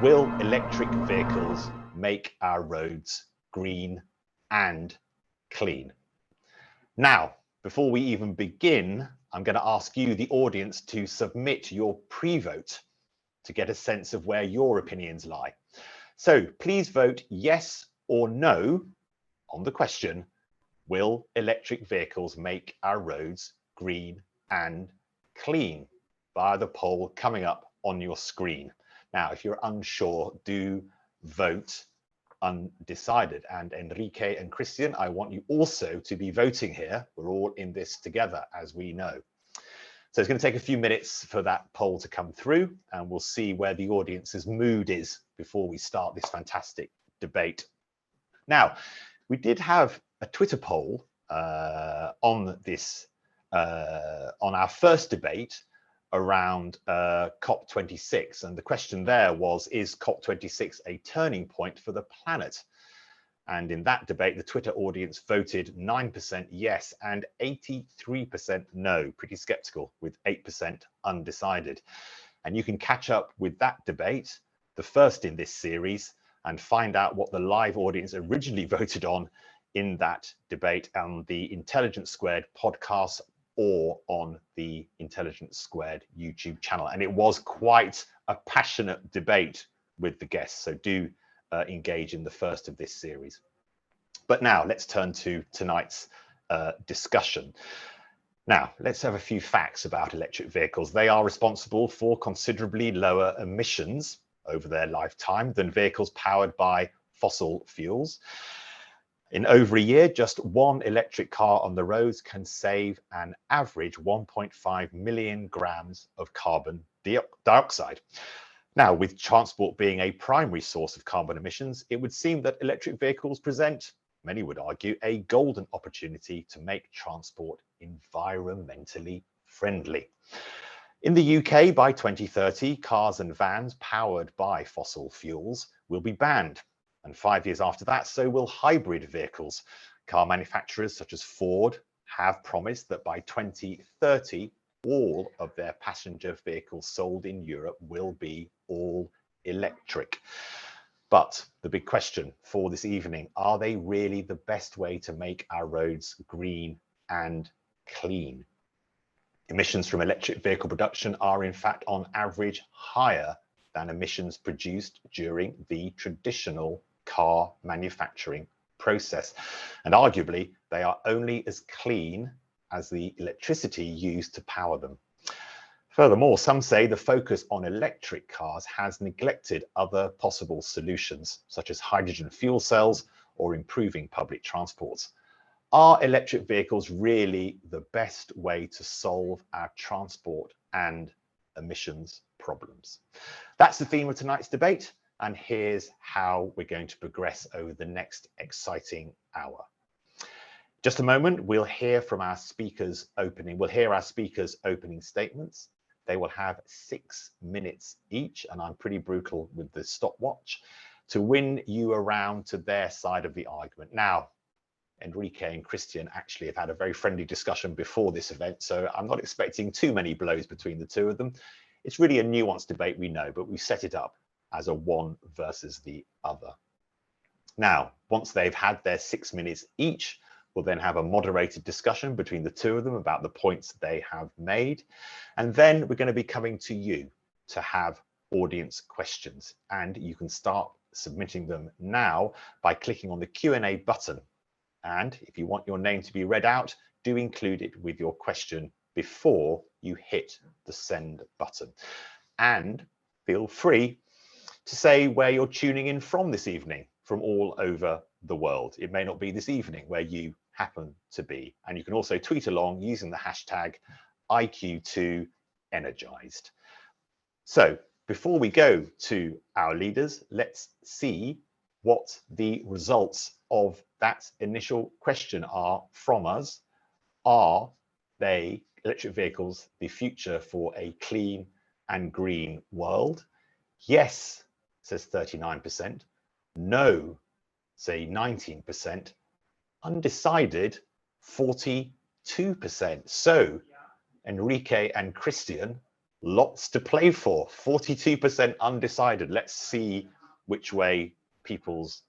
Will electric vehicles make our roads green and clean? Now, before we even begin, I'm going to ask you, the audience, to submit your pre-vote to get a sense of where your opinions lie. So please vote yes or no on the question, will electric vehicles make our roads green and clean, via the poll coming up on your screen. Now, if you're unsure, do vote undecided. And Enrique and Christian, I want you also to be voting here. We're all in this together, as we know. So it's going to take a few minutes for that poll to come through, and we'll see where the audience's mood is before we start this fantastic debate. Now, we did have a Twitter poll on this, on our first debate around COP26, and the question there was, is COP26 a turning point for the planet? And in that debate, the Twitter audience voted 9% yes and 83% no, pretty skeptical, with 8% undecided. And you can catch up with that debate, the first in this series, and find out what the live audience originally voted on in that debate on the Intelligence Squared podcast or on the Intelligence Squared YouTube channel. And it was quite a passionate debate with the guests, so do engage in the first of this series. But now let's turn to tonight's discussion. Now, let's have a few facts about electric vehicles. They are responsible for considerably lower emissions over their lifetime than vehicles powered by fossil fuels. In over a year, just one electric car on the roads can save an average 1.5 million grams of carbon dioxide. Now, with transport being a primary source of carbon emissions, it would seem that electric vehicles present, many would argue, a golden opportunity to make transport environmentally friendly. In the UK, by 2030, cars and vans powered by fossil fuels will be banned. And 5 years after that, so will hybrid vehicles. Car manufacturers such as Ford have promised that by 2030, all of their passenger vehicles sold in Europe will be all electric. But the big question for this evening, are they really the best way to make our roads green and clean? Emissions from electric vehicle production are in fact on average higher than emissions produced during the traditional car manufacturing process. And arguably, they are only as clean as the electricity used to power them. Furthermore, some say the focus on electric cars has neglected other possible solutions, such as hydrogen fuel cells or improving public transports. Are electric vehicles really the best way to solve our transport and emissions problems? That's the theme of tonight's debate, and here's how we're going to progress over the next exciting hour. Just a moment, we'll hear our speakers' opening statements. They will have 6 minutes each, and I'm pretty brutal with the stopwatch, to win you around to their side of the argument. Now, Enrique and Christian actually have had a very friendly discussion before this event, so I'm not expecting too many blows between the two of them. It's really a nuanced debate, we know, but we set it up as a one versus the other. Now, once they've had their 6 minutes each, we'll then have a moderated discussion between the two of them about the points they have made. And then we're going to be coming to you to have audience questions. And you can start submitting them now by clicking on the Q&A button. And if you want your name to be read out, do include it with your question before you hit the send button. And feel free to say where you're tuning in from this evening, from all over the world. It may not be this evening where you happen to be. And you can also tweet along using the hashtag IQ2Energized. So before we go to our leaders, let's see what the results of that initial question are from us. Are they, electric vehicles, the future for a clean and green world? Yes, says 39%. No, say 19%. Undecided, 42%. So Enrique and Christian, Lots to play for, 42% undecided. Let's see which way people's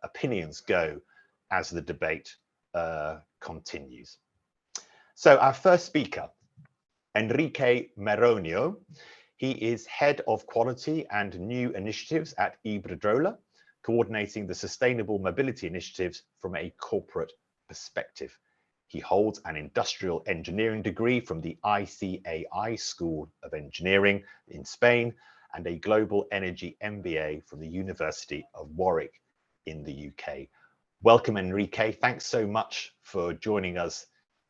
opinions go as the debate continues. So our first speaker, Enrique Meroño, he is Head of Quality and New Initiatives at Iberdrola, coordinating the sustainable mobility initiatives from a corporate perspective. He holds an industrial engineering degree from the ICAI School of Engineering in Spain and a global energy MBA from the University of Warwick in the UK. Welcome, Enrique. Thanks so much for joining us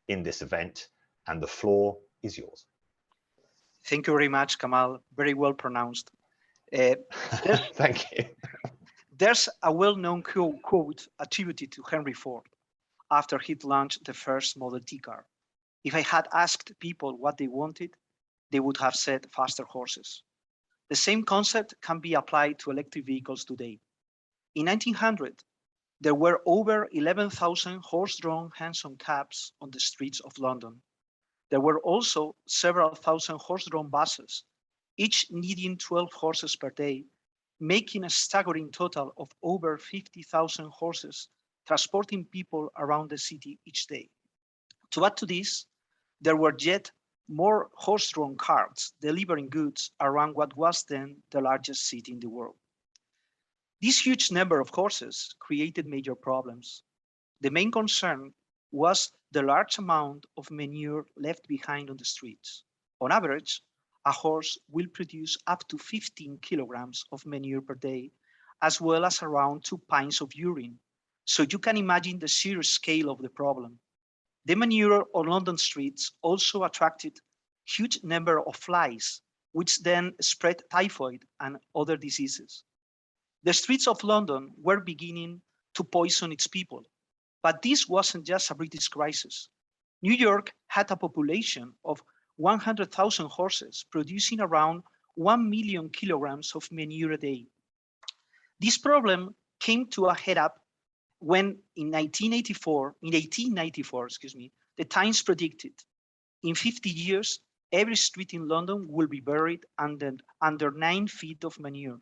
in this event, and the floor is yours. Thank you very much, Kamal. Very well pronounced. Thank you. There's a well-known quote attributed to Henry Ford after he'd launched the first Model T car. If I had asked people what they wanted, they would have said faster horses. The same concept can be applied to electric vehicles today. In 1900, there were over 11,000 horse-drawn hansom cabs on the streets of London. There were also several thousand horse-drawn buses, each needing 12 horses per day, making a staggering total of over 50,000 horses transporting people around the city each day. To add to this, there were yet more horse-drawn carts delivering goods around what was then the largest city in the world. This huge number of horses created major problems. The main concern was the large amount of manure left behind on the streets. On average, a horse will produce up to 15 kilograms of manure per day, as well as around 2 pints of urine. So you can imagine the sheer scale of the problem. The manure on London streets also attracted huge number of flies, which then spread typhoid and other diseases. The streets of London were beginning to poison its people, but this wasn't just a British crisis. New York had a population of 100,000 horses, producing around 1 million kilograms of manure a day. This problem came to a head up when in 1894, the Times predicted in 50 years, every street in London will be buried under 9 feet of manure.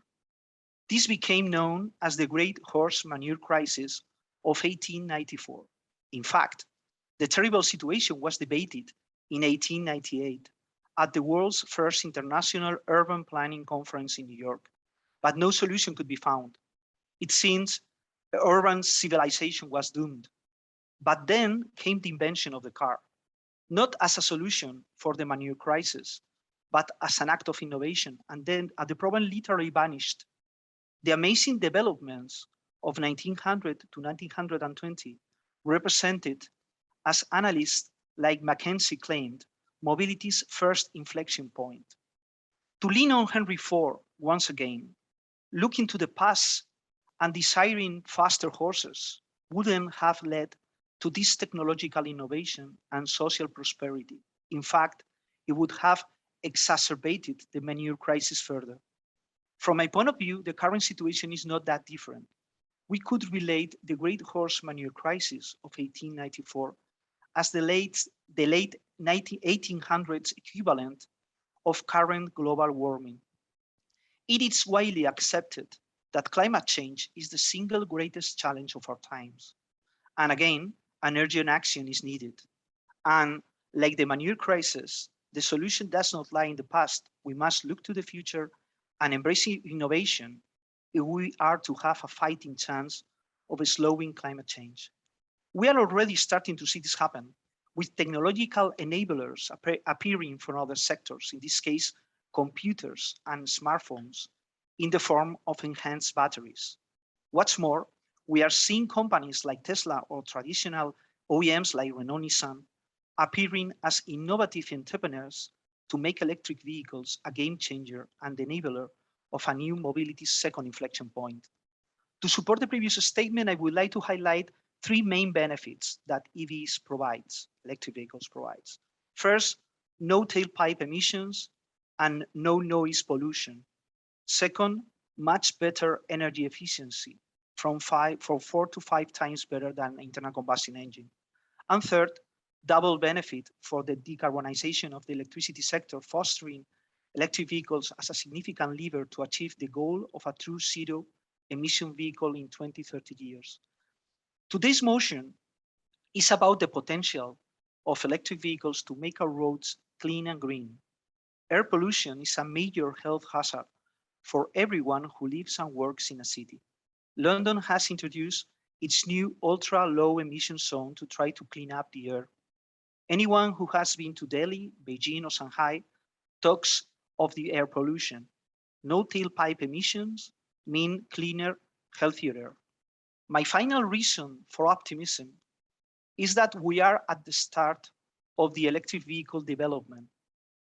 This became known as the Great Horse Manure Crisis of 1894. In fact, the terrible situation was debated in 1898 at the world's first International Urban Planning Conference in New York, but no solution could be found. It seems urban civilization was doomed. But then came the invention of the car, not as a solution for the manure crisis, but as an act of innovation, and then the problem literally vanished. The amazing developments of 1900 to 1920 represented, as analysts like McKinsey claimed, mobility's first inflection point. To lean on Henry Ford once again, looking to the past and desiring faster horses wouldn't have led to this technological innovation and social prosperity. In fact, it would have exacerbated the manure crisis further. From my point of view, the current situation is not that different. We could relate the Great Horse Manure Crisis of 1894 as the late 1800s equivalent of current global warming. It is widely accepted that climate change is the single greatest challenge of our times. And again, an urgent action is needed. And like the manure crisis, the solution does not lie in the past. We must look to the future and embrace innovation if we are to have a fighting chance of slowing climate change. We are already starting to see this happen with technological enablers appearing from other sectors, in this case, computers and smartphones, in the form of enhanced batteries. What's more, we are seeing companies like Tesla or traditional OEMs like Renault-Nissan appearing as innovative entrepreneurs to make electric vehicles a game changer and enabler of a new mobility second inflection point. To support the previous statement, I would like to highlight 3 main benefits that EVs provides, electric vehicles provides. First, no tailpipe emissions and no noise pollution. Second, much better energy efficiency, from 4 to 5 times better than internal combustion engine. And third, double benefit for the decarbonization of the electricity sector, fostering electric vehicles as a significant lever to achieve the goal of a true zero emission vehicle in 20-30 years. Today's motion is about the potential of electric vehicles to make our roads clean and green. Air pollution is a major health hazard for everyone who lives and works in a city. London has introduced its new ultra-low emission zone to try to clean up the air. Anyone who has been to Delhi, Beijing, or Shanghai talks of the air pollution. No tailpipe emissions mean cleaner, healthier air. My final reason for optimism is that we are at the start of the electric vehicle development.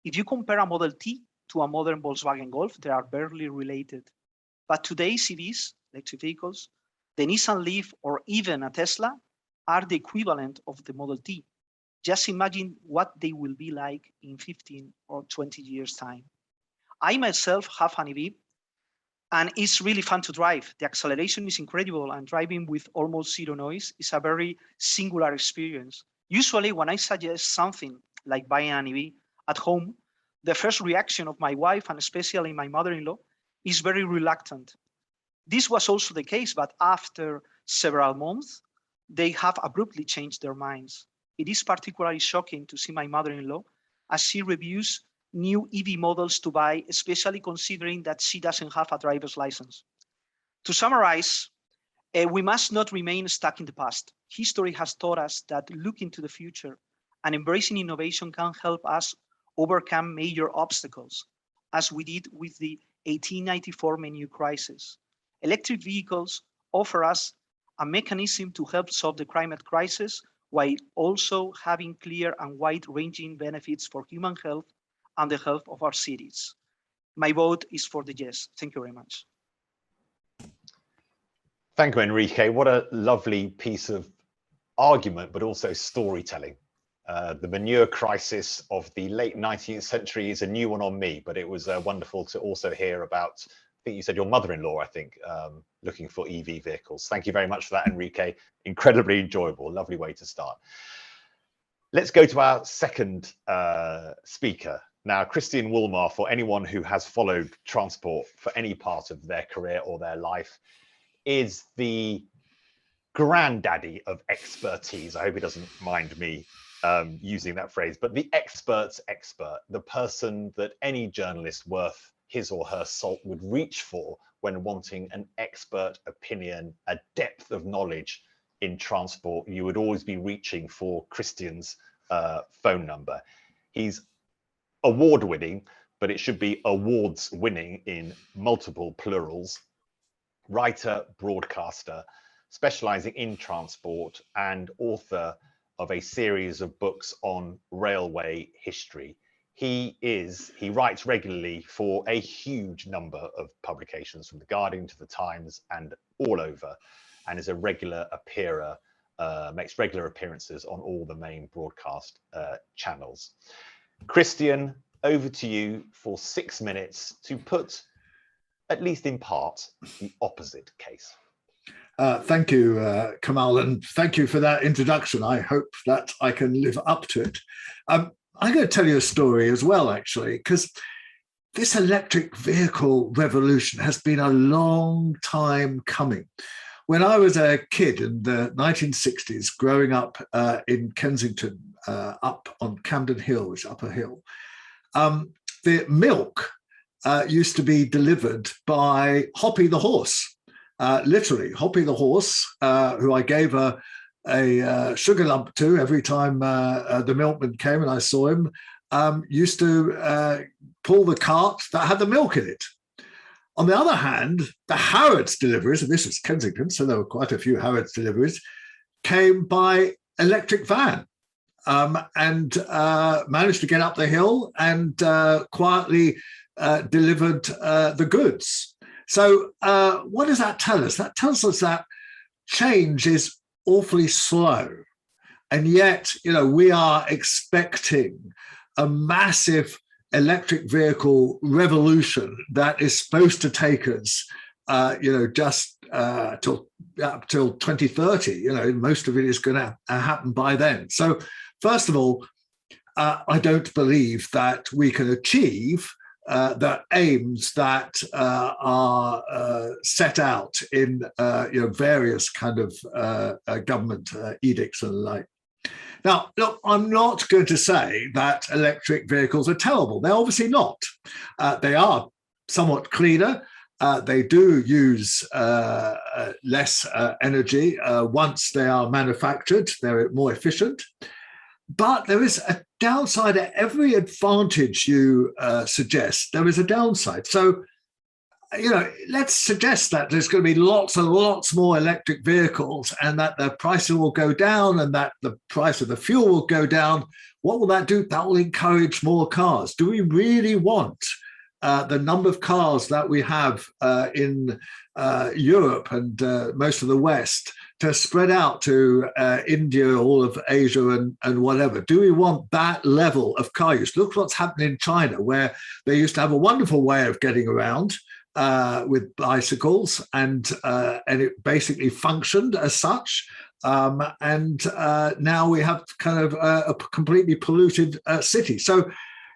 If you compare a Model T to a modern Volkswagen Golf, they are barely related. But today's EVs, electric vehicles, the Nissan Leaf or even a Tesla are the equivalent of the Model T. Just imagine what they will be like in 15 or 20 years' time. I myself have an EV, and it's really fun to drive. The acceleration is incredible, and driving with almost zero noise is a very singular experience. Usually, when I suggest something like buying an EV at home, the first reaction of my wife, and especially my mother-in-law, is very reluctant. This was also the case, but after several months, they have abruptly changed their minds. It is particularly shocking to see my mother-in-law as she reviews new EV models to buy, especially considering that she doesn't have a driver's license. To summarize, we must not remain stuck in the past. History has taught us that looking to the future and embracing innovation can help us overcome major obstacles, as we did with the 1894 menu crisis. Electric vehicles offer us a mechanism to help solve the climate crisis while also having clear and wide-ranging benefits for human health and the health of our cities. My vote is for the yes. Thank you very much. Thank you, Enrique. What a lovely piece of argument, but also storytelling. The manure crisis of the late 19th century is a new one on me, but it was wonderful to also hear about, I think you said your mother-in-law, I think, looking for EV vehicles. Thank you very much for that, Enrique. Incredibly enjoyable, lovely way to start. Let's go to our second speaker. Now, Christian Wolmar, for anyone who has followed transport for any part of their career or their life, is the granddaddy of expertise. I hope he doesn't mind me using that phrase, but the expert's expert, the person that any journalist worth his or her salt would reach for when wanting an expert opinion, a depth of knowledge in transport. You would always be reaching for Christian's phone number. He's award-winning, but it should be awards-winning in multiple plurals. Writer, broadcaster, specializing in transport, and author of a series of books on railway history. He writes regularly for a huge number of publications, from The Guardian to The Times and all over, and is a regular appearer, makes regular appearances on all the main broadcast channels. Christian, over to you for 6 minutes to put, at least in part, the opposite case. Thank you, Kamal, and thank you for that introduction. I hope that I can live up to it. I'm going to tell you a story as well, actually, because this electric vehicle revolution has been a long time coming. When I was a kid in the 1960s, growing up in Kensington, up on Camden Hill, which is up a hill, the milk used to be delivered by Hoppy the horse. Literally, Hoppy the horse, who I gave a sugar lump to every time the milkman came and I saw him, used to pull the cart that had the milk in it. On the other hand, the Harrods deliveries, and this was Kensington, so there were quite a few Harrods deliveries, came by electric van and managed to get up the hill and quietly delivered the goods. So what does that tell us? That tells us that change is awfully slow. And yet, we are expecting a massive electric vehicle revolution that is supposed to take us, just till 2030. Most of it is going to happen by then. So First of all, I don't believe that we can achieve the aims that are set out in various kind of government edicts and the like. Now, look, I'm not going to say that electric vehicles are terrible. They're obviously not. They are somewhat cleaner. They do use less energy once they are manufactured. They're more efficient. But there is a downside. At every advantage you suggest, there is a downside. So, let's suggest that there's going to be lots and lots more electric vehicles and that the prices will go down and that the price of the fuel will go down. What will that do? That will encourage more cars. Do we really want the number of cars that we have in Europe and most of the West to spread out to India, all of Asia and whatever? Do we want that level of car use? Look what's happening in China, where they used to have a wonderful way of getting around with bicycles, and it basically functioned as such. And now we have kind of a completely polluted city. So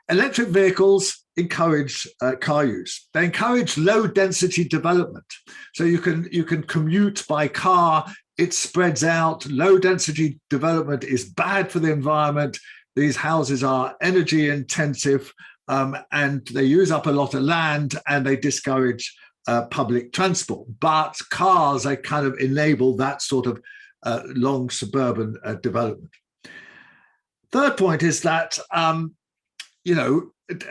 electric vehicles encourage car use. They encourage low density development. So you can commute by car. It spreads out. Low density development is bad for the environment. These houses are energy intensive, and they use up a lot of land, and they discourage public transport. But cars, they kind of enable that sort of long suburban development. Third point is that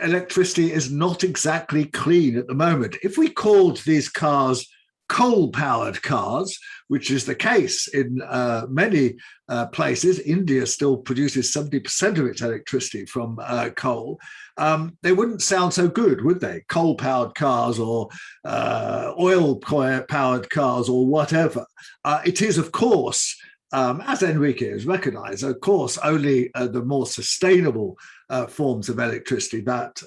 electricity is not exactly clean at the moment. If we called these cars coal-powered cars, which is the case in many places, India still produces 70% of its electricity from coal, they wouldn't sound so good, would they? Coal-powered cars or oil-powered cars or whatever. It is, of course, as Enrique has recognized, of course, only the more sustainable forms of electricity that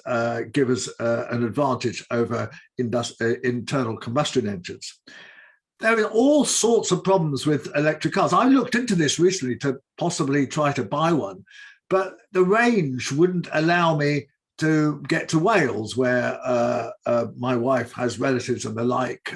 give us an advantage over internal combustion engines. There are all sorts of problems with electric cars. I looked into this recently to possibly try to buy one, but the range wouldn't allow me to get to Wales, where my wife has relatives and the like,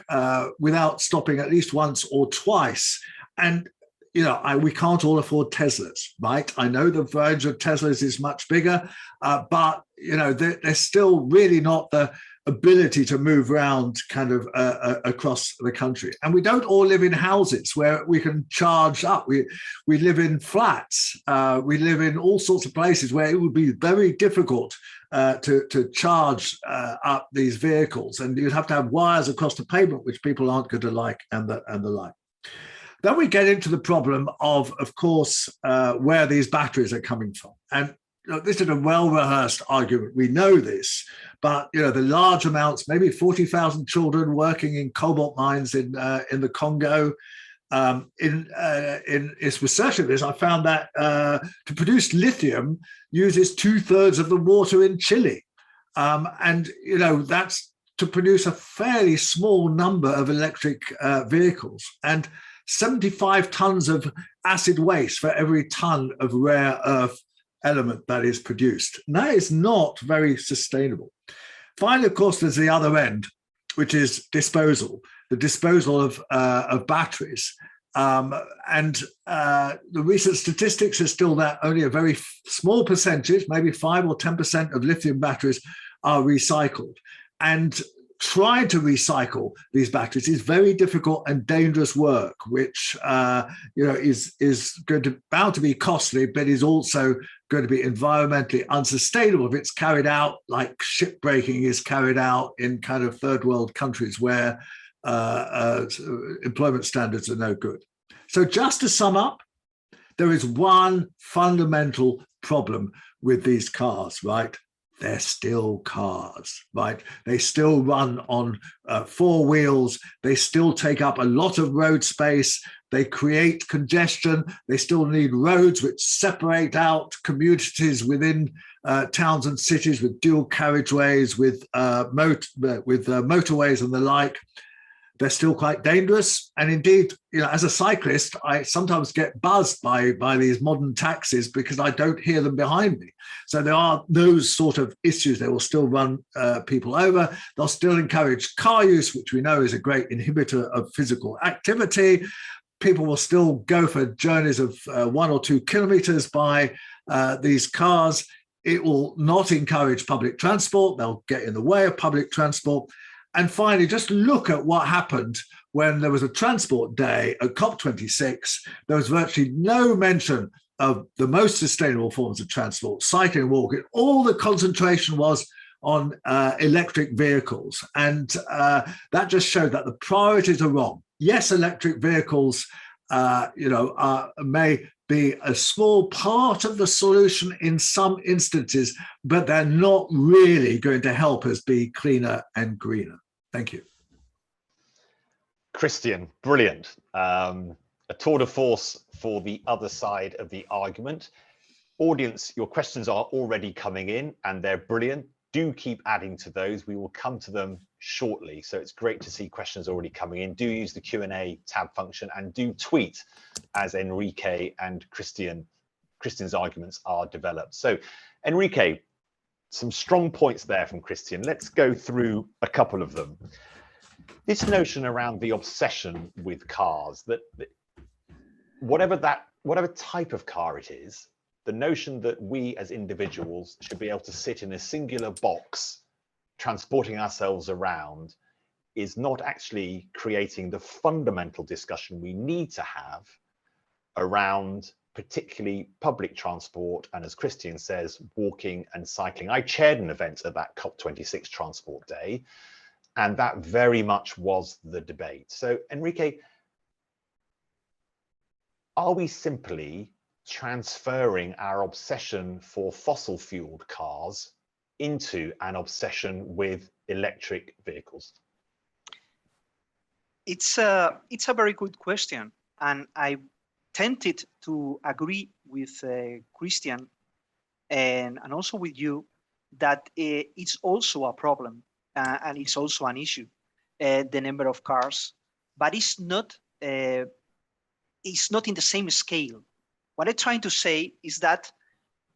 without stopping at least once or twice. And we can't all afford Teslas, right? I know the range of Teslas is much bigger, but there's still really not the ability to move around kind of across the country. And we don't all live in houses where we can charge up. We live in flats. We live in all sorts of places where it would be very difficult to charge up these vehicles, and you'd have to have wires across the pavement, which people aren't going to like, and the like. Then we get into the problem of course, where these batteries are coming from. And this is a well-rehearsed argument. We know this, but the large amounts, maybe 40,000 children working in cobalt mines in the Congo. In its research of this, I found that to produce lithium uses 2/3 of the water in Chile, and that's to produce a fairly small number of electric vehicles, and 75 tons of acid waste for every ton of rare earth element that is produced. And that is not very sustainable. Finally, of course, there's the other end, which is disposal, the disposal of batteries. And the recent statistics are still that only a very small percentage, maybe 5 or 10% of lithium batteries are recycled. And trying to recycle these batteries is very difficult and dangerous work, which is bound to be costly, but is also going to be environmentally unsustainable if it's carried out like shipbreaking is carried out in kind of third world countries where employment standards are no good. So just to sum up, there is one fundamental problem with these cars, right? They're still cars, right? They still run on 4 wheels. They still take up a lot of road space. They create congestion. They still need roads which separate out communities within towns and cities with dual carriageways, with motorways and the like. they're still quite dangerous. And indeed, as a cyclist, I sometimes get buzzed by these modern taxis because I don't hear them behind me. So there are those sort of issues. They will still run people over. They'll still encourage car use, which we know is a great inhibitor of physical activity. People will still go for journeys of 1 or 2 kilometers by these cars. It will not encourage public transport. They'll get in the way of public transport. And finally, just look at what happened when there was a transport day at COP26. There was virtually no mention of the most sustainable forms of transport, cycling, walking. All the concentration was on electric vehicles. And that just showed that the priorities are wrong. Yes, electric vehicles may be a small part of the solution in some instances, but they're not really going to help us be cleaner and greener. Thank you. Christian, brilliant. A tour de force for the other side of the argument. Audience, your questions are already coming in and they're brilliant. Do keep adding to those. We will come to them shortly. So it's great to see questions already coming in. Do use the Q&A tab function and do tweet as Enrique and Christian's arguments are developed. So Enrique, some strong points there from Christian. Let's go through a couple of them. This notion around the obsession with cars, that whatever type of car it is, the notion that we as individuals should be able to sit in a singular box transporting ourselves around is not actually creating the fundamental discussion we need to have around particularly public transport and, as Christian says, walking and cycling. I chaired an event at that COP26 Transport Day, and that very much was the debate. So Enrique, are we simply transferring our obsession for fossil fueled cars into an obsession with electric vehicles? It's a very good question, and I tempted to agree with Christian and also with you that it's also a problem and it's also an issue, the number of cars, but it's not in the same scale. What I'm trying to say is that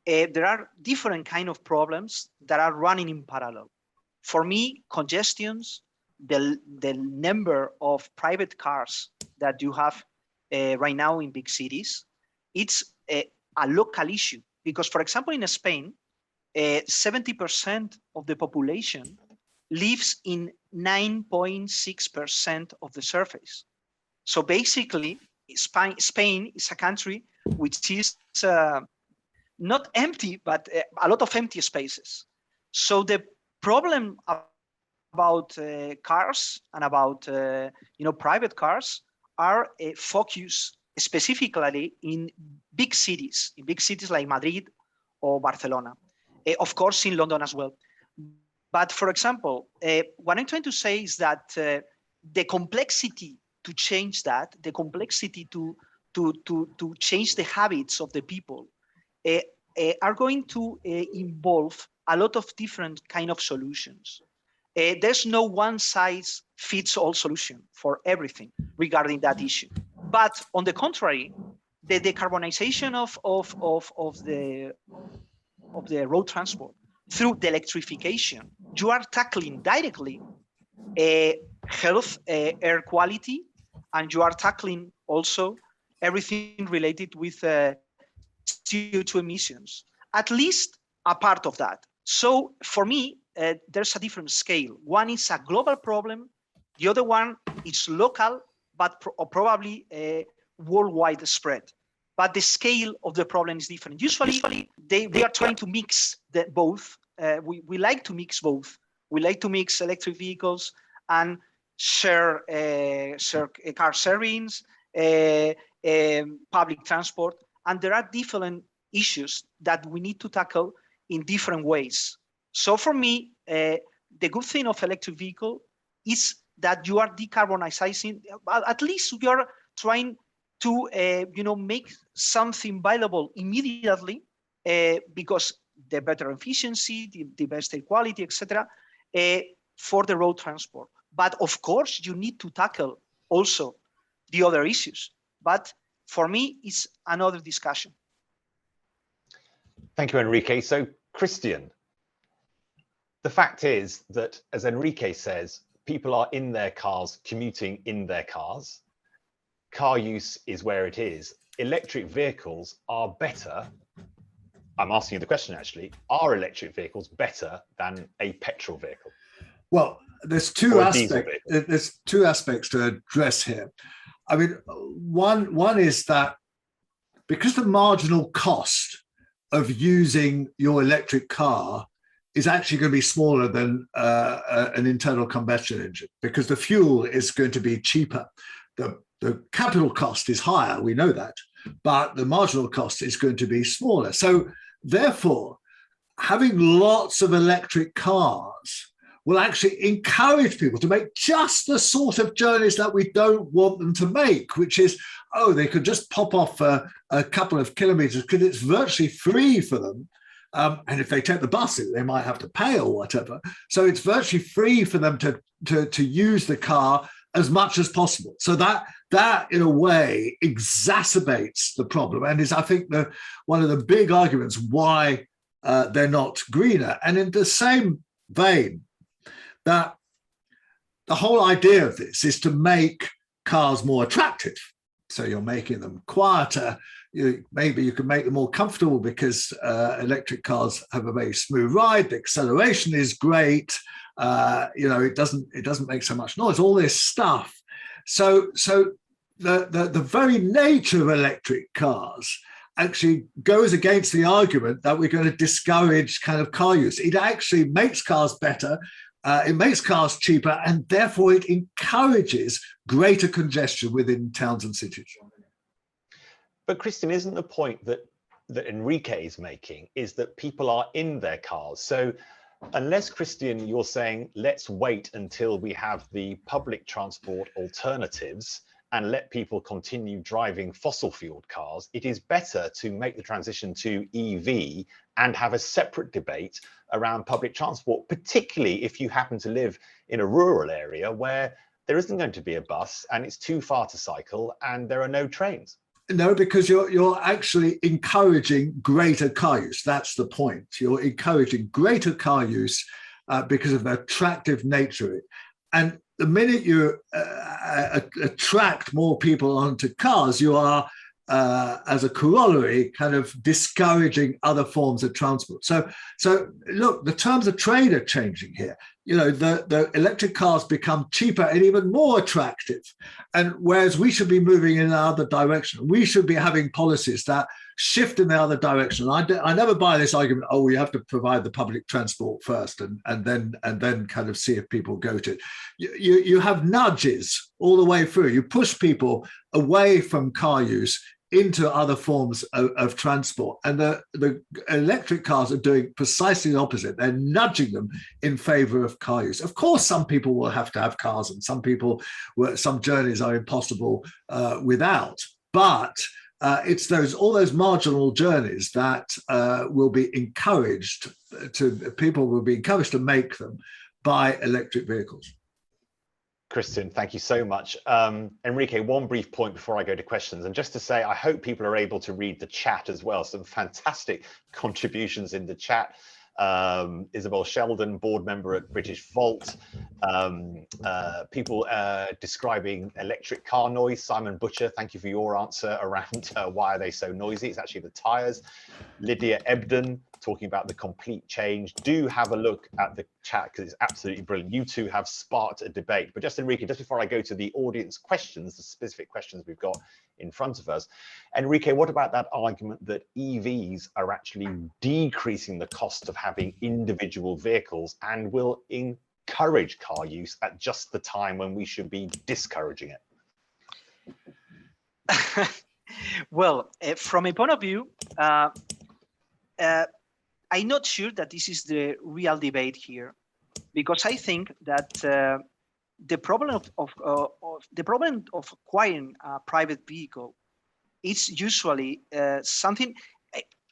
there are different kind of problems that are running in parallel. For me, congestions, the number of private cars that you have right now in big cities, it's a local issue. Because, for example, in Spain, 70% of the population lives in 9.6% of the surface. So basically, Spain is a country which is not empty, but a lot of empty spaces. So the problem about cars and about private cars are focused specifically in big cities like Madrid or Barcelona, of course in London as well. But for example, what I'm trying to say is that the complexity to change that, the complexity to change the habits of the people are going to involve a lot of different kind of solutions. There's no one size fits all solution for everything regarding that issue. But on the contrary, the decarbonization of the road transport through the electrification, you are tackling directly health, air quality, and you are tackling also everything related with CO2 emissions, at least a part of that. So for me, there's a different scale. One is a global problem. The other one is local, but probably worldwide spread. But the scale of the problem is different. Usually, they are trying to mix both. We like to mix both. We like to mix electric vehicles and share car sharings, public transport. And there are different issues that we need to tackle in different ways. So for me, the good thing of electric vehicle is that you are decarbonizing, at least you are trying to make something viable immediately because the better efficiency, the best air quality, etc., for the road transport. But of course, you need to tackle also the other issues. But for me, it's another discussion. Thank you, Enrique. So, Christian, the fact is that, as Enrique says, people are in their cars, commuting in their cars. Car use is where it is. Electric vehicles are better. I'm asking you the question, actually. Are electric vehicles better than a petrol vehicle? Well, there's two aspects to address here. I mean, one is that because the marginal cost of using your electric car is actually going to be smaller than an internal combustion engine, because the fuel is going to be cheaper. The capital cost is higher, we know that, but the marginal cost is going to be smaller. So therefore, having lots of electric cars will actually encourage people to make just the sort of journeys that we don't want them to make, which is, oh, they could just pop off a couple of kilometers because it's virtually free for them. And if they take the bus, they might have to pay or whatever. So it's virtually free for them to use the car as much as possible. So that in a way exacerbates the problem, and is, I think, one of the big arguments why they're not greener. And in the same vein, that the whole idea of this is to make cars more attractive. So you're making them quieter. Maybe you can make them more comfortable because electric cars have a very smooth ride. The acceleration is great. It doesn't make so much noise. All this stuff. So the very nature of electric cars actually goes against the argument that we're going to discourage kind of car use. It actually makes cars better. It makes cars cheaper, and therefore it encourages greater congestion within towns and cities. But Christian, isn't the point that Enrique is making is that people are in their cars? So unless, Christian, you're saying, let's wait until we have the public transport alternatives and let people continue driving fossil-fueled cars, it is better to make the transition to EV and have a separate debate around public transport, particularly if you happen to live in a rural area where there isn't going to be a bus and it's too far to cycle and there are no trains. No, because you're actually encouraging greater car use. That's the point. You're encouraging greater car use because of the attractive nature of it. And the minute you attract more people onto cars, you are, as a corollary, kind of discouraging other forms of transport. So look, the terms of trade are changing here. The electric cars become cheaper and even more attractive. And whereas we should be moving in the other direction, we should be having policies that shift in the other direction. I never buy this argument, oh, we have to provide the public transport first and then kind of see if people go to it. You have nudges all the way through. You push people away from car use into other forms of transport. And the electric cars are doing precisely the opposite. They're nudging them in favor of car use. Of course, some people will have to have cars, and some journeys are impossible without. But it's all those marginal journeys that will be encouraged people will be encouraged to make them by electric vehicles. Christian, thank you so much. Enrique, one brief point before I go to questions. And just to say, I hope people are able to read the chat as well. Some fantastic contributions in the chat. Isabel Sheldon, board member at British Volt. People describing electric car noise. Simon Butcher, thank you for your answer around why are they so noisy. It's actually the tyres. Lydia Ebden talking about the complete change. Do have a look at the chat because it's absolutely brilliant. You two have sparked a debate. But just Enrique, just before I go to the audience questions, the specific questions we've got in front of us, Enrique, what about that argument that EVs are actually decreasing the cost of having individual vehicles and will encourage car use at just the time when we should be discouraging it? Well, from a point of view, I'm not sure that this is the real debate here, because I think that the problem of acquiring a private vehicle is usually something.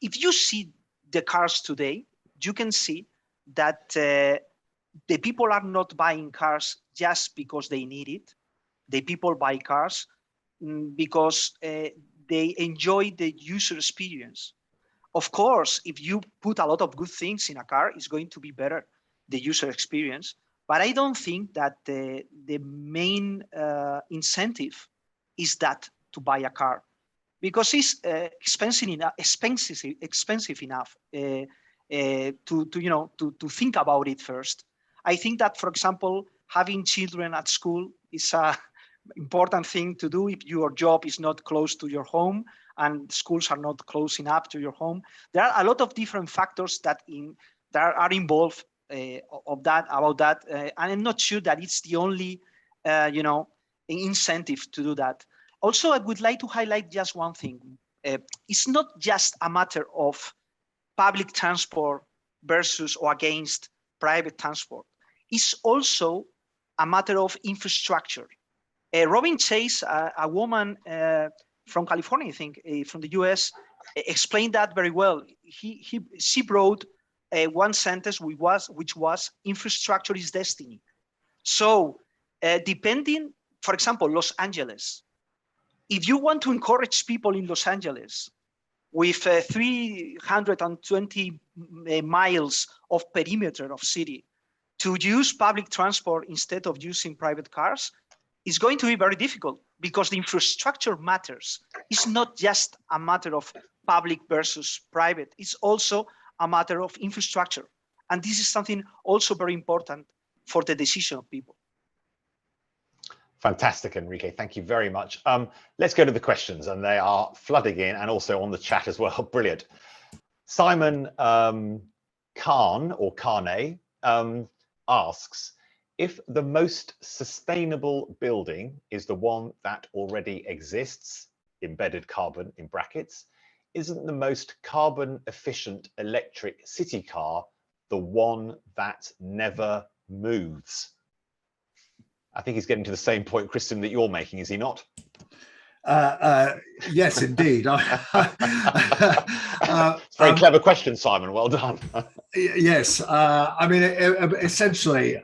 If you see the cars today, you can see that the people are not buying cars just because they need it. The people buy cars because they enjoy the user experience. Of course, if you put a lot of good things in a car, it's going to be better, the user experience. But I don't think that the main incentive is that to buy a car, because it's expensive enough to think about it first. I think that, for example, having children at school is a important thing to do if your job is not close to your home and schools are not close enough to your home. There are a lot of different factors that are involved about that, and I'm not sure that it's the only incentive to do that. Also, I would like to highlight just one thing. It's not just a matter of public transport versus or against private transport. It's also a matter of infrastructure. Robin Chase, a woman from California, I think, from the US, explained that very well. She wrote one sentence which was infrastructure is destiny. So depending, for example, Los Angeles, if you want to encourage people in Los Angeles with 320 miles of perimeter of city to use public transport instead of using private cars, it's going to be very difficult because the infrastructure matters. It's not just a matter of public versus private. It's also a matter of infrastructure. And this is something also very important for the decision of people. Fantastic, Enrique. Thank you very much. Let's go to the questions, and they are flooding in and also on the chat as well. Brilliant. Simon Khan or Kane asks, if the most sustainable building is the one that already exists, embedded carbon in brackets, isn't the most carbon efficient electric city car the one that never moves? I think he's getting to the same point, Christian, that you're making, is he not? Yes, indeed. It's a very clever question, Simon. Well done. Yes. I mean, essentially,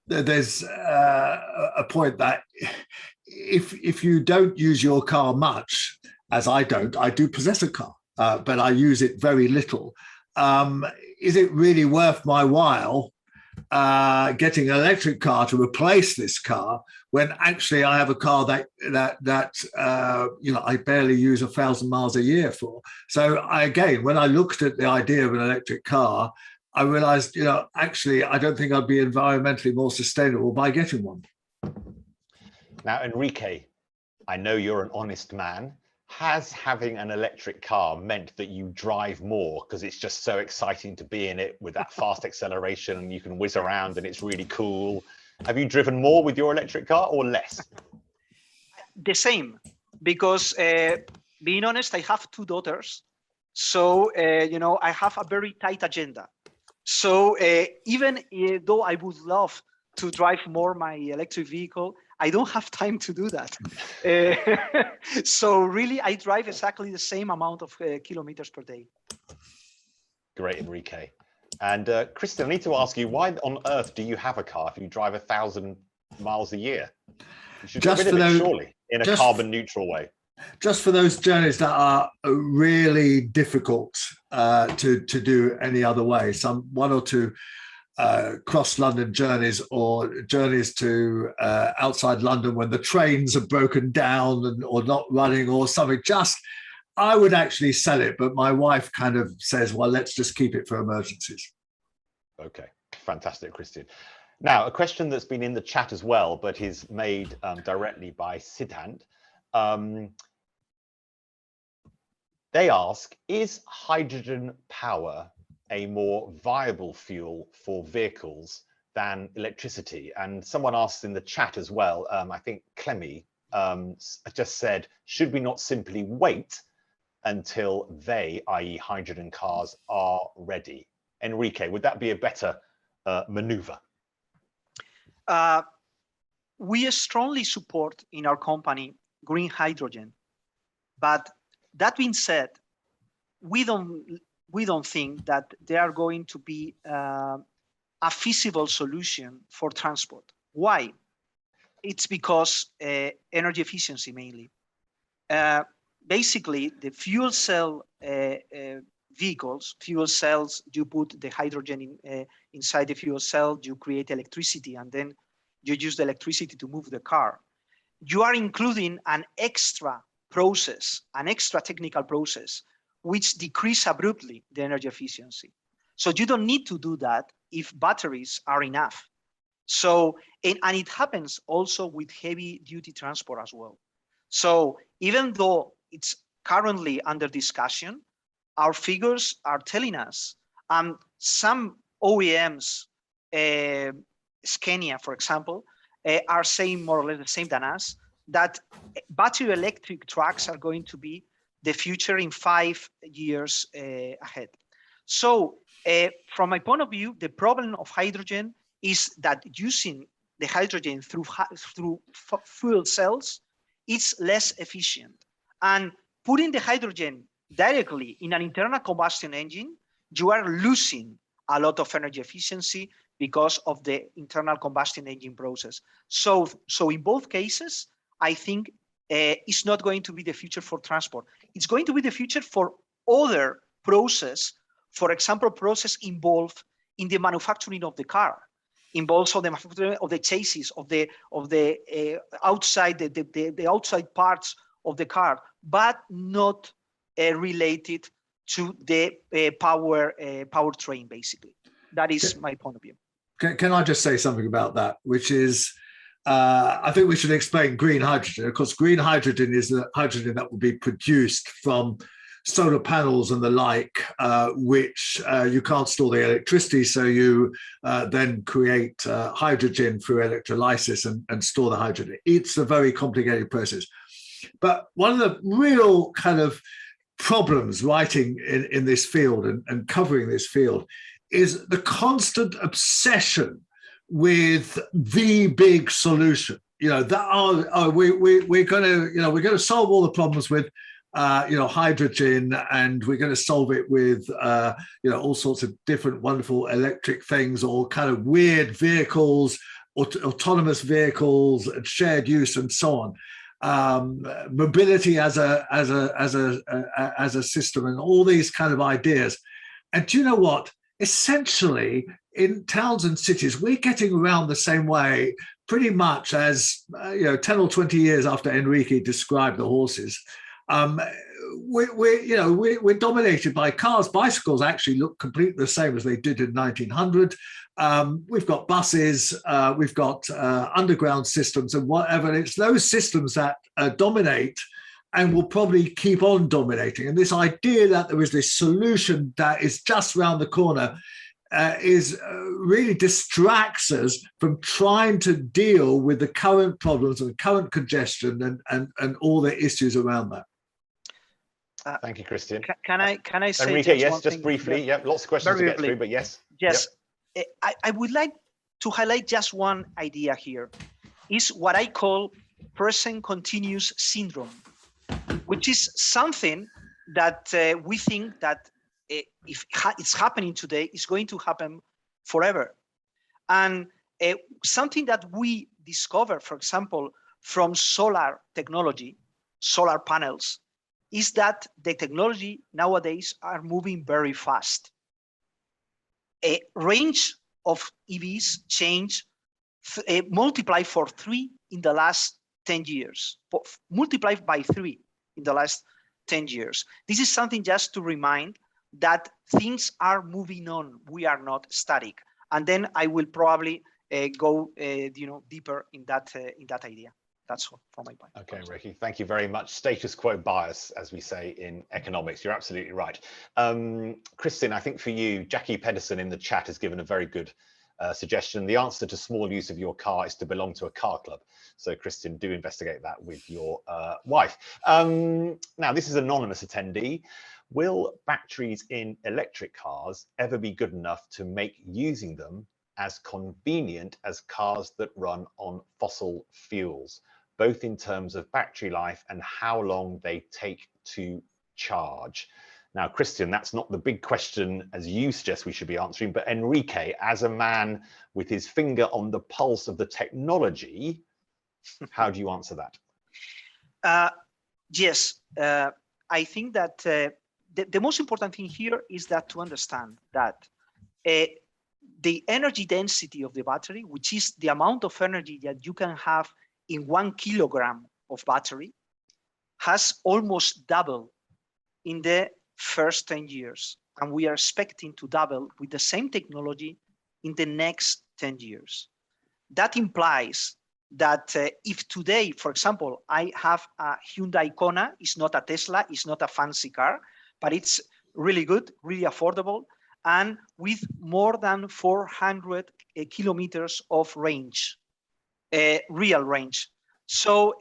there's a point that if you don't use your car much, as I don't, I do possess a car, but I use it very little. Is it really worth my while getting an electric car to replace this car when actually I have a car that I barely use 1,000 miles a year for? So when I looked at the idea of an electric car, I realized, actually, I don't think I'd be environmentally more sustainable by getting one. Now, Enrique, I know you're an honest man. Has having an electric car meant that you drive more because it's just so exciting to be in it with that fast acceleration and you can whiz around and it's really cool? Have you driven more with your electric car or less? The same, because being honest, I have 2 daughters. So, I have a very tight agenda. So even though I would love to drive more my electric vehicle, I don't have time to do that. So really, I drive exactly the same amount of kilometers per day. Great, Enrique. And Christian, I need to ask you, why on earth do you have a car if you drive 1,000 miles a year? You should get rid of it, surely, in a carbon neutral way. Just for those journeys that are really difficult to do any other way, some 1 or 2 cross-London journeys or journeys to outside London when the trains are broken down or not running or something, I would actually sell it, but my wife kind of says, well, let's just keep it for emergencies. Okay, fantastic, Christian. Now, a question that's been in the chat as well, but is made directly by Siddhant. They ask, is hydrogen power a more viable fuel for vehicles than electricity? And someone asked in the chat as well, I think Clemmy just said, should we not simply wait until they, i.e. hydrogen cars, are ready? Enrique, would that be a better maneuver? We strongly support in our company green hydrogen, but that being said, we don't think that there are going to be a feasible solution for transport. Why? It's because energy efficiency mainly. Basically, the fuel cell vehicles, fuel cells, you put the hydrogen inside the fuel cell, you create electricity, and then you use the electricity to move the car. You are including an extra process, an extra technical process, which decrease abruptly the energy efficiency. So you don't need to do that if batteries are enough. So, and it happens also with heavy duty transport as well. So even though it's currently under discussion, our figures are telling us, some OEMs, Scania, for example, are saying more or less the same than us, that battery electric trucks are going to be the future in 5 years ahead. So from my point of view, the problem of hydrogen is that using the hydrogen through fuel cells is less efficient. And putting the hydrogen directly in an internal combustion engine, you are losing a lot of energy efficiency because of the internal combustion engine process. So in both cases, I think it's not going to be the future for transport. It's going to be the future for other process, for example, process involved in the manufacturing of the car, involves on the manufacturing of the chassis, of the outside, the outside parts of the car, but not related to the powertrain, basically. That is my point of view. Can I just say something about that, which is, I think we should explain green hydrogen. Of course, green hydrogen is the hydrogen that will be produced from solar panels and the like, which you can't store the electricity, so you then create hydrogen through electrolysis and store the hydrogen. It's a very complicated process. But one of the real kind of problems writing in this field and covering this field is the constant obsession with the big solution. You know, that we're going to solve all the problems with hydrogen, and we're going to solve it with all sorts of different wonderful electric things, or kind of weird vehicles, autonomous vehicles, and shared use, and so on. Mobility as a system, and all these kind of ideas. And do you know what? Essentially, in towns and cities, we're getting around the same way, pretty much as 10 or 20 years after Enrique described the horses. We're dominated by cars. Bicycles actually look completely the same as they did in 1900. We've got buses, we've got underground systems and whatever. And it's those systems that dominate and will probably keep on dominating. And this idea that there is this solution that is just around the corner really distracts us from trying to deal with the current problems and current congestion and all the issues around that. Thank you, Christian. Can I say Enrique, just yes, one just thing? briefly. Yeah, lots of questions to get through, but yes. Yes, yep. I would like to highlight just one idea here. Is what I call present continuous syndrome, which is something that we think that if it's happening today, it's going to happen forever. And something that we discover, for example, from solar technology, solar panels, is that the technology nowadays are moving very fast. A range of EVs change, multiply for 3 in the last 10 years, multiplied by 3 in the last 10 years. This is something just to remind that things are moving on. We are not static. And then I will probably go deeper in that idea. That's all from my point. Okay, Ricky, thank you very much. Status quo bias, as we say in economics. You're absolutely right. Christian, I think for you, Jackie Pedersen in the chat has given a very good suggestion. The answer to small use of your car is to belong to a car club. So Christian, do investigate that with your wife. Now, this is an anonymous attendee. Will batteries in electric cars ever be good enough to make using them as convenient as cars that run on fossil fuels, both in terms of battery life and how long they take to charge? Now, Christian, that's not the big question as you suggest we should be answering, but Enrique, as a man with his finger on the pulse of the technology, how do you answer that? Yes, I think that the most important thing here is that to understand that the energy density of the battery, which is the amount of energy that you can have in 1 kilogram of battery, has almost doubled in the first 10 years. And we are expecting to double with the same technology in the next 10 years. That implies that if today, for example, I have a Hyundai Kona, it's not a Tesla, it's not a fancy car, but it's really good, really affordable, and with more than 400 kilometers of range, real range. So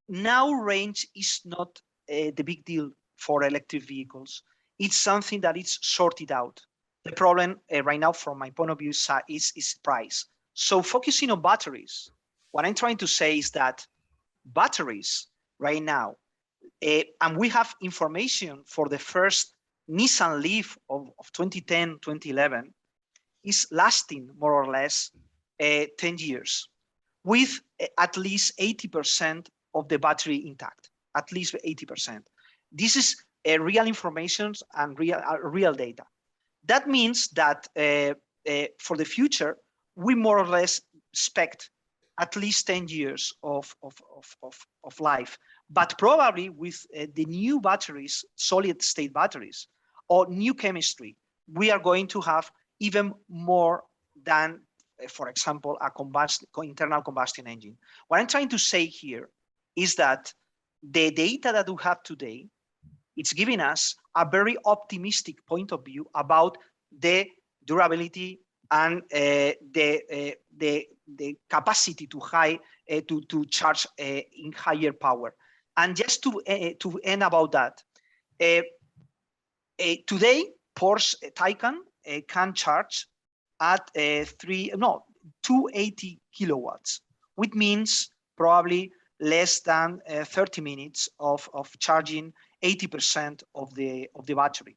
now range is not the big deal for electric vehicles. It's something that is sorted out. The problem right now, from my point of view, is price. So focusing on batteries, what I'm trying to say is that batteries right now, and we have information for the first Nissan Leaf of 2010, 2011, is lasting more or less 10 years with at least 80% of the battery intact, at least 80%. This is real information and real data. That means that for the future, we more or less expect at least 10 years of life. But probably with the new batteries, solid state batteries, or new chemistry, we are going to have even more than, for example, a internal combustion engine. What I'm trying to say here is that the data that we have today, it's giving us a very optimistic point of view about the durability and the capacity to charge in higher power. And just to end about that, today Porsche Taycan can charge at 280 kilowatts, which means probably less than 30 minutes of charging 80% of the battery.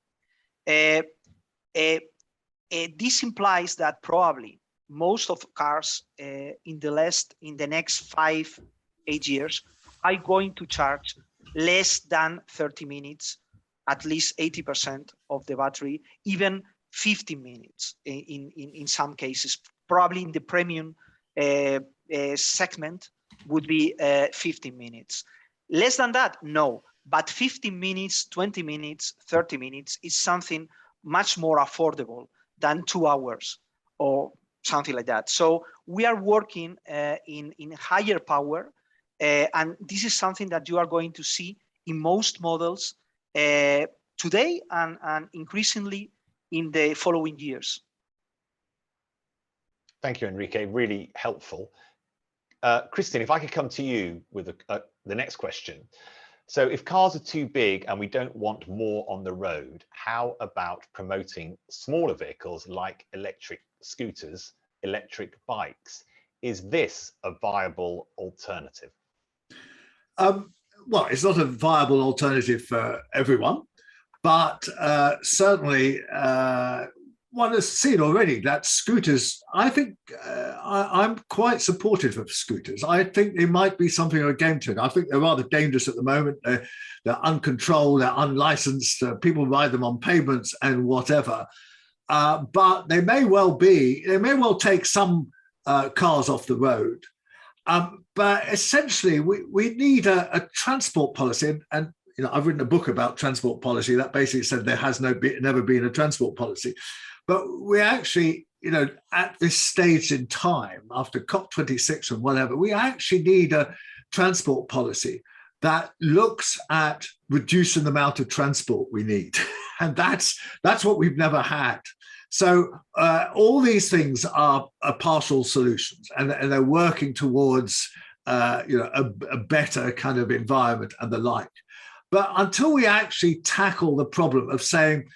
This implies that probably most of cars in the next 5-8 years are going to charge less than 30 minutes, at least 80% of the battery, even 15 minutes in some cases. Probably in the premium segment would be 15 minutes. Less than that, no. But 15 minutes, 20 minutes, 30 minutes is something much more affordable than 2 hours or something like that. So we are working in higher power, and this is something that you are going to see in most models today and increasingly in the following years. Thank you, Enrique. Really helpful. Christian, if I could come to you with the next question. So if cars are too big and we don't want more on the road, how about promoting smaller vehicles like electric scooters, electric bikes? Is this a viable alternative? Well, it's not a viable alternative for everyone, but certainly one has seen already that scooters, I think I'm quite supportive of scooters. I think they might be something of a game changer. I think they're rather dangerous at the moment. They're uncontrolled, they're unlicensed, people ride them on pavements and whatever. But they may well take some cars off the road. But essentially, we need a transport policy. And you know, I've written a book about transport policy that basically said there has never been a transport policy. But we actually, you know, at this stage in time, after COP26 and whatever, we actually need a transport policy that looks at reducing the amount of transport we need. And that's what we've never had. So all these things are partial solutions, and they're working towards you know, a better kind of environment and the like. But until we actually tackle the problem of saying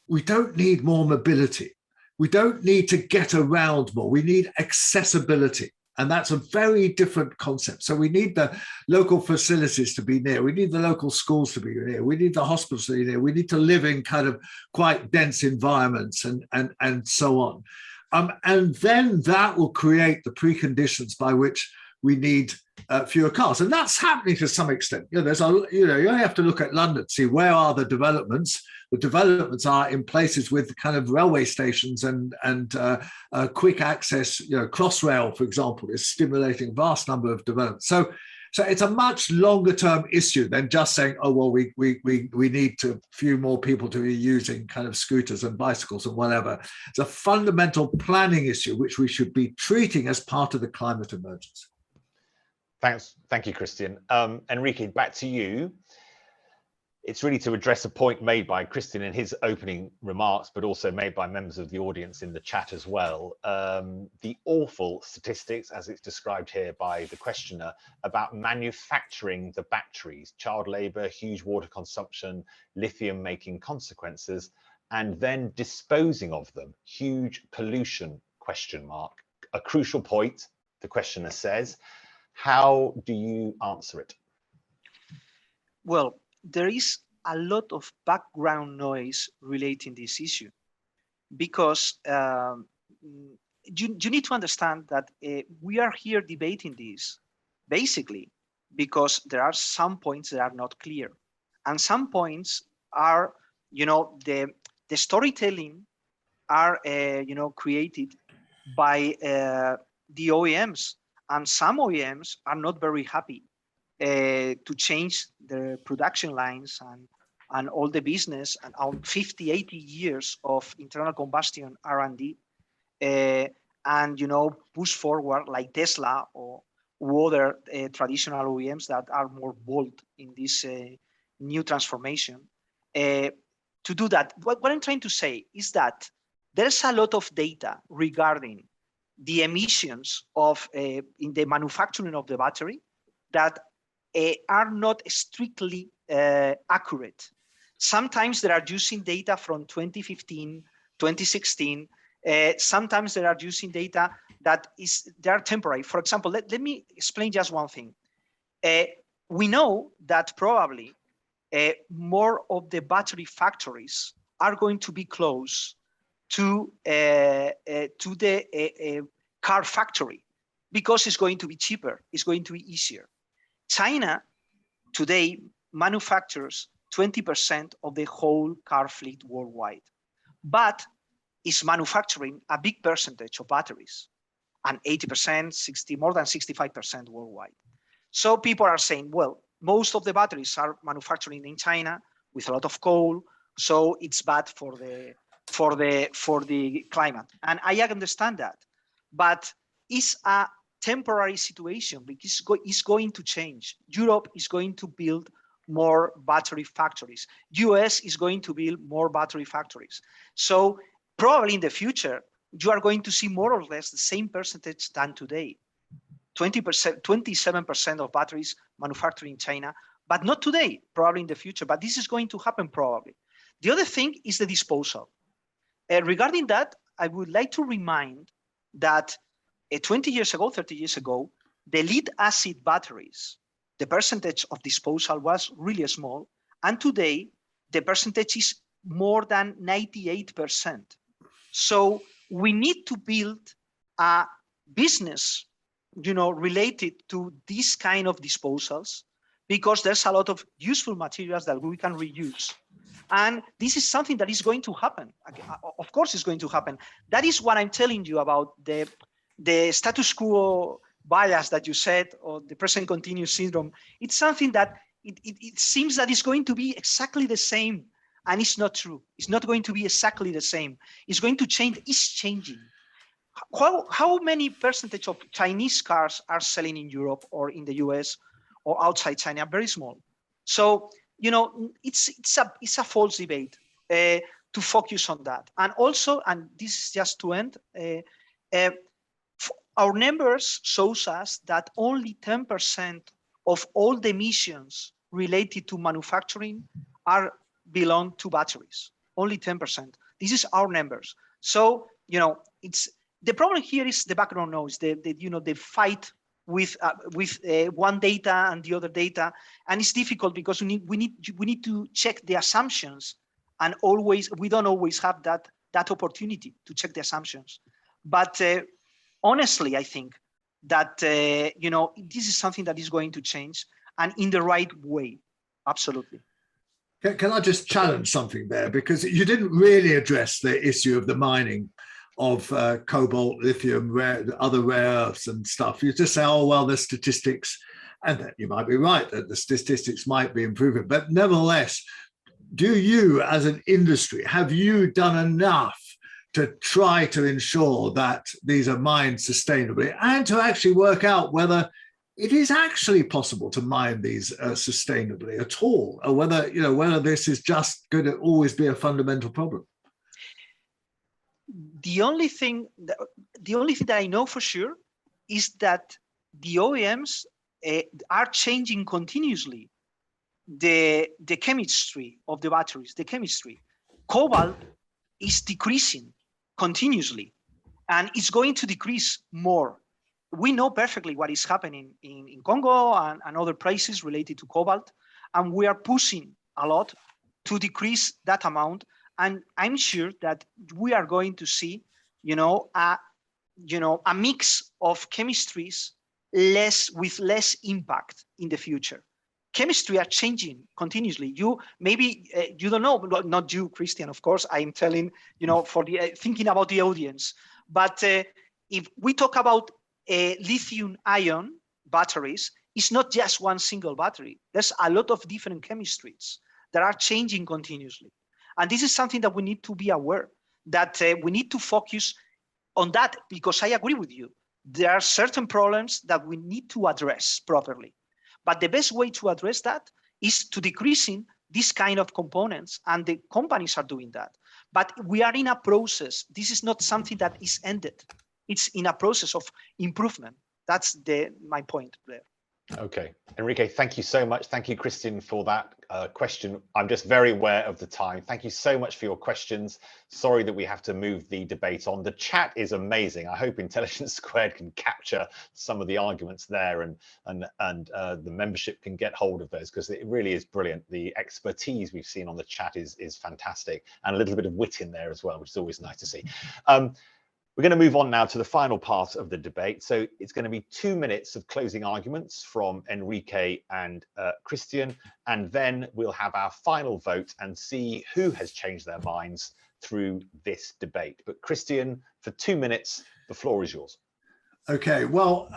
we don't need more mobility, we don't need to get around more, we need accessibility. And that's a very different concept. So we need the local facilities to be near. We need the local schools to be near. We need the hospitals to be near. We need to live in kind of quite dense environments and so on. And then that will create the preconditions by which we need fewer cars. And that's happening to some extent. You only have to look at London, see where are the developments. The developments are in places with kind of railway stations and quick access. Crossrail, for example, is stimulating a vast number of developments. So it's a much longer term issue than just saying, oh, well, we need to few more people to be using kind of scooters and bicycles and whatever. It's a fundamental planning issue, which we should be treating as part of the climate emergency. Thank you, Christian. Enrique, back to you. It's really to address a point made by Christian in his opening remarks, but also made by members of the audience in the chat as well. The awful statistics, as it's described here by the questioner, about manufacturing the batteries, child labor, huge water consumption, lithium making consequences, and then disposing of them, huge pollution, ? A crucial point, the questioner says. How do you answer it? Well, there is a lot of background noise relating this issue, because you need to understand that we are here debating this basically because there are some points that are not clear, and some points are, the storytelling are created by the OEMs, and some OEMs are not very happy to change the production lines and all the business and our 50, 80 years of internal combustion R&D and, push forward like Tesla or other traditional OEMs that are more bold in this new transformation. To do that, what I'm trying to say is that there's a lot of data regarding the emissions of in the manufacturing of the battery that are not strictly accurate. Sometimes they are using data from 2015, 2016. Sometimes they are using data that they are temporary. For example, let me explain just one thing. We know that probably more of the battery factories are going to be close to the car factory because it's going to be cheaper, it's going to be easier. China today manufactures 20% of the whole car fleet worldwide, but is manufacturing a big percentage of batteries, and 80%, more than 65% worldwide. So people are saying, well, most of the batteries are manufacturing in China with a lot of coal, so it's bad for the climate. And I understand that, but it's a temporary situation because it's going to change. Europe is going to build more battery factories. US is going to build more battery factories. So probably in the future, you are going to see more or less the same percentage than today. 20%, 27% of batteries manufactured in China, but not today, probably in the future. But this is going to happen probably. The other thing is the disposal. Regarding that, I would like to remind that 20 years ago, 30 years ago, the lead acid batteries, the percentage of disposal was really small. And today, the percentage is more than 98%. So we need to build a business, related to this kind of disposals, because there's a lot of useful materials that we can reuse. And this is something that is going to happen. Of course, it's going to happen. That is what I'm telling you about the status quo bias that you said, or the present continuous syndrome. It's something that it seems that it's going to be exactly the same. And it's not true. It's not going to be exactly the same. It's going to change. It's changing. How many percentage of Chinese cars are selling in Europe or in the US or outside China? Very small. So, it's a false debate to focus on that. And also, and this is just to end, our numbers shows us that only 10% of all the emissions related to manufacturing belong to batteries. Only 10%. This is our numbers. So, the problem here is the background noise, the fight with one data and the other data, and it's difficult because we need to check the assumptions, and we don't always have that opportunity to check the assumptions. But honestly, I think that this is something that is going to change, and in the right way. Absolutely. Can I just challenge something there? Because you didn't really address the issue of the mining of cobalt, lithium, other rare earths and stuff. You just say, oh, well, the statistics, and that you might be right that the statistics might be improving. But nevertheless, do you as an industry, have you done enough to try to ensure that these are mined sustainably and to actually work out whether it is actually possible to mine these sustainably at all, or whether this is just going to always be a fundamental problem? The only thing that I know for sure is that the OEMs are changing continuously the chemistry of the batteries. The chemistry, cobalt is decreasing continuously, and it's going to decrease more. We know perfectly what is happening in Congo and other places related to cobalt, and we are pushing a lot to decrease that amount. And I'm sure that we are going to see, a mix of chemistries with less impact in the future. Chemistry are changing continuously. You don't know, not you, Christian, of course. I'm telling, for the thinking about the audience. But if we talk about lithium-ion batteries, it's not just one single battery. There's a lot of different chemistries that are changing continuously. And this is something that we need to be aware, that we need to focus on that, because I agree with you. There are certain problems that we need to address properly. But the best way to address that is to decreasing these kind of components, and the companies are doing that. But we are in a process. This is not something that is ended. It's in a process of improvement. That's my point there. Okay, Enrique, thank you so much. Thank you, Christian, for that question. I'm just very aware of the time. Thank you so much for your questions. Sorry that we have to move the debate on. The chat is amazing. I hope Intelligence Squared can capture some of the arguments there, and the membership can get hold of those, because it really is brilliant. The expertise we've seen on the chat is fantastic, and a little bit of wit in there as well, which is always nice to see. We're going to move on now to the final part of the debate. So it's going to be 2 minutes of closing arguments from Enrique and Christian, and then we'll have our final vote and see who has changed their minds through this debate. But Christian, for 2 minutes, the floor is yours. Okay, well,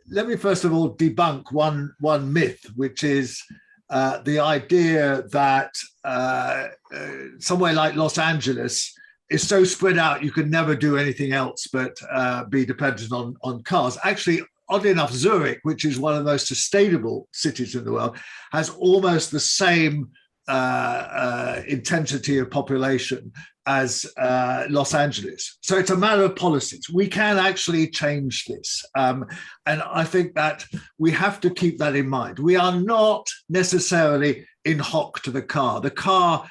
let me first of all debunk one myth, which is the idea that somewhere like Los Angeles is so spread out you can never do anything else but be dependent on cars. Actually, oddly enough, Zurich, which is one of the most sustainable cities in the world, has almost the same intensity of population as Los Angeles. So it's a matter of policies. We can actually change this. And I think that we have to keep that in mind. We are not necessarily in hoc to the car. The car,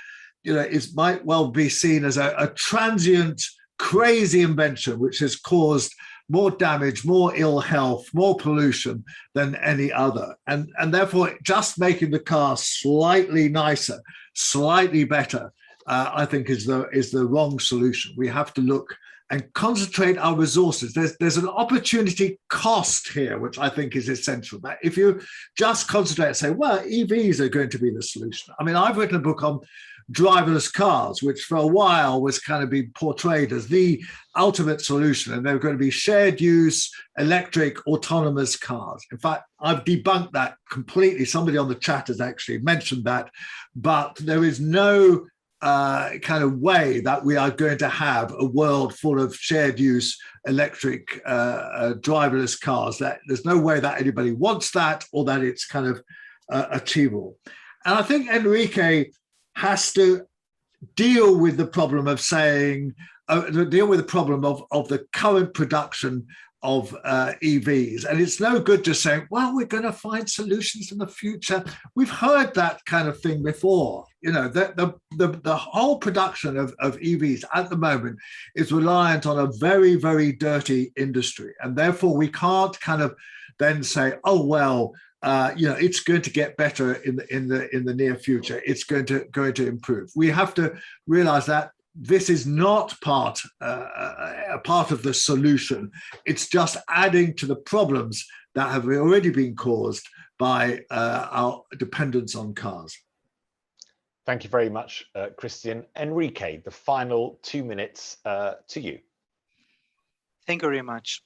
might well be seen as a transient, crazy invention, which has caused more damage, more ill health, more pollution than any other. And therefore, just making the car slightly nicer, slightly better, I think is the wrong solution. We have to look and concentrate our resources. There's an opportunity cost here, which I think is essential. That if you just concentrate and say, well, EVs are going to be the solution. I mean, I've written a book on driverless cars, which for a while was kind of being portrayed as the ultimate solution, and they're going to be shared use, electric, autonomous cars. In fact, I've debunked that completely. Somebody on the chat has actually mentioned that, but there is no kind of way that we are going to have a world full of shared use electric driverless cars. That there's no way that anybody wants that, or that it's kind of achievable. And I think Enrique has to deal with the problem of the current production of EVs. And it's no good just saying, well, we're going to find solutions in the future. We've heard that kind of thing before. the whole production of EVs at the moment is reliant on a very, very dirty industry, and therefore we can't kind of then say, oh well, it's going to get better in the near future. It's going to improve. We have to realize that this is not a part of the solution. It's just adding to the problems that have already been caused by our dependence on cars. Thank you very much, Christian. Enrique, the final 2 minutes to you. Thank you very much.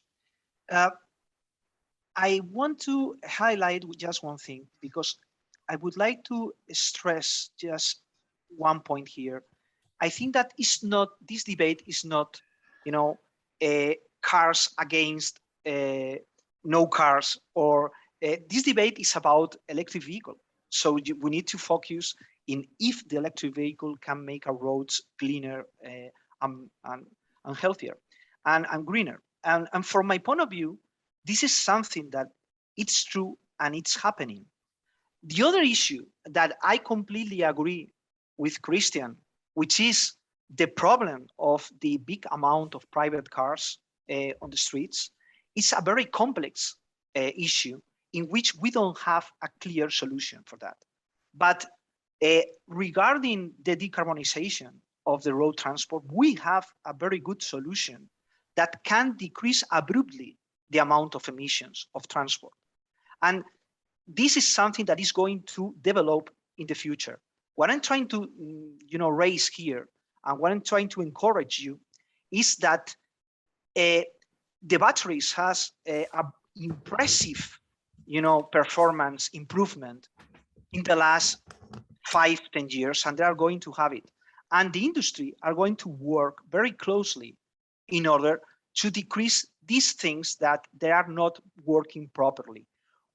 I want to highlight just one thing, because I would like to stress just one point here. I think that this debate is not, cars against no cars, or this debate is about electric vehicle. So we need to focus in if the electric vehicle can make our roads cleaner and healthier and greener. And from my point of view, this is something that it's true and it's happening. The other issue that I completely agree with Christian, which is the problem of the big amount of private cars on the streets, is a very complex issue in which we don't have a clear solution for that. But regarding the decarbonization of the road transport, we have a very good solution that can decrease abruptly the amount of emissions of transport. And this is something that is going to develop in the future. What I'm trying to raise here, and what I'm trying to encourage you, is that the batteries has a impressive performance improvement in the last 5-10 years, and they are going to have it. And the industry are going to work very closely in order to decrease these things that they are not working properly.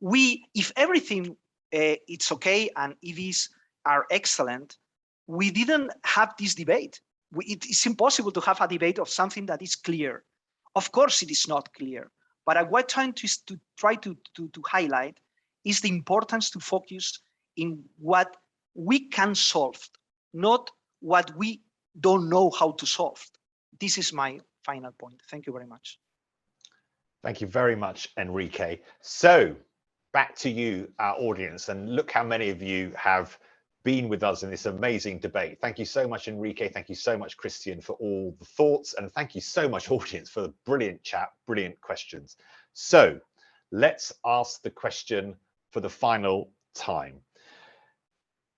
If everything it's okay and EVs are excellent, we didn't have this debate. It's impossible to have a debate of something that is clear. Of course, it is not clear. But what I'm trying to try to highlight is the importance to focus in what we can solve, not what we don't know how to solve. This is my final point. Thank you very much. Thank you very much, Enrique. So back to you, our audience, and look how many of you have been with us in this amazing debate. Thank you so much, Enrique. Thank you so much, Christian, for all the thoughts. And thank you so much, audience, for the brilliant chat, brilliant questions. So let's ask the question for the final time.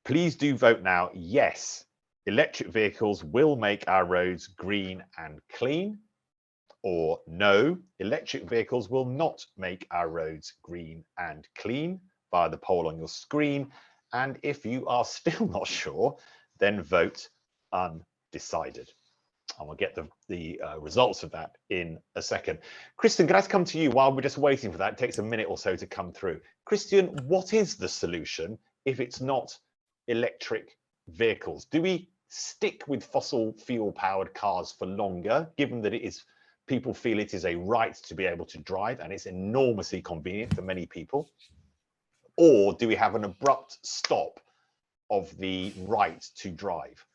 Please do vote now. Yes, electric vehicles will make our roads green and clean. Or no, electric vehicles will not make our roads green and clean, via the poll on your screen. And if you are still not sure, then vote undecided. And we'll get the results of that in a second. Christian, can I come to you while we're just waiting for that? It takes a minute or so to come through. Christian, what is the solution if it's not electric vehicles? Do we stick with fossil fuel powered cars for longer, given that people feel it is a right to be able to drive and it's enormously convenient for many people? Or do we have an abrupt stop of the right to drive?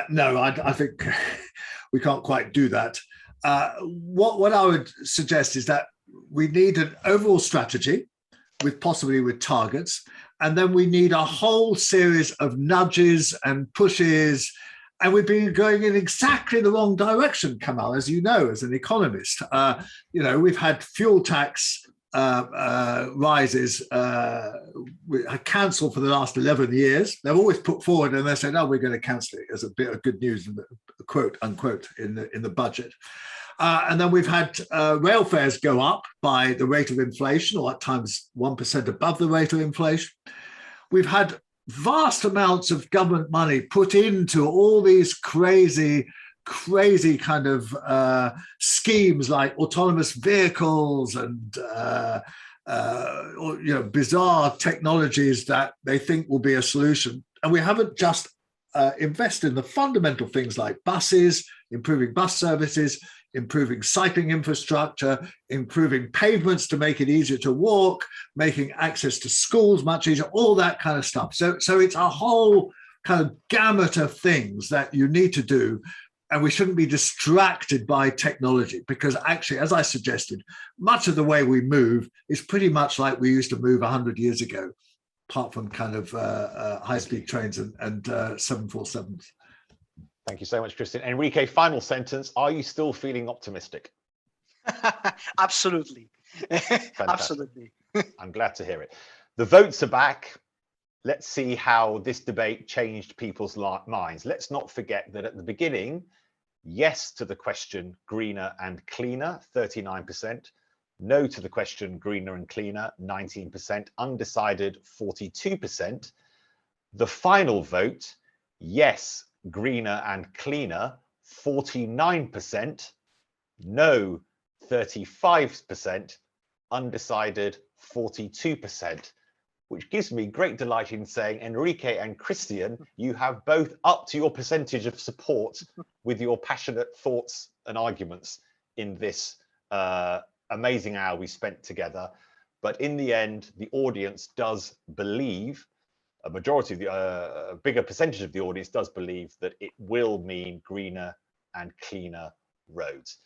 No, I think we can't quite do that. What I would suggest is that we need an overall strategy, possibly with targets, and then we need a whole series of nudges and pushes. And we've been going in exactly the wrong direction, Kamal, as you know, as an economist. We've had fuel tax rises cancelled for the last 11 years. They've always put forward and they said, "Oh, we're going to cancel it," as a bit of good news, quote unquote, in the budget. And then we've had rail fares go up by the rate of inflation, or at times 1% above the rate of inflation. We've had vast amounts of government money put into all these crazy kind of schemes like autonomous vehicles and bizarre technologies that they think will be a solution. And we haven't just invested in the fundamental things like buses, improving bus services, improving cycling infrastructure, improving pavements to make it easier to walk, making access to schools much easier, all that kind of stuff. So it's a whole kind of gamut of things that you need to do. And we shouldn't be distracted by technology, because actually, as I suggested, much of the way we move is pretty much like we used to move 100 years ago, apart from kind of high-speed trains and 747s. Thank you so much, Christian. Enrique, final sentence. Are you still feeling optimistic? Absolutely. Absolutely. I'm glad to hear it. The votes are back. Let's see how this debate changed people's minds. Let's not forget that at the beginning, yes to the question greener and cleaner, 39%. No to the question greener and cleaner, 19%. Undecided, 42%. The final vote, yes, greener and cleaner, 49%. No, 35%. Undecided, 42%. Which gives me great delight in saying, Enrique and Christian, you have both upped your percentage of support with your passionate thoughts and arguments in this amazing hour we spent together. But in the end, the audience does believe, a majority of the, a bigger percentage of the audience does believe that it will mean greener and cleaner roads.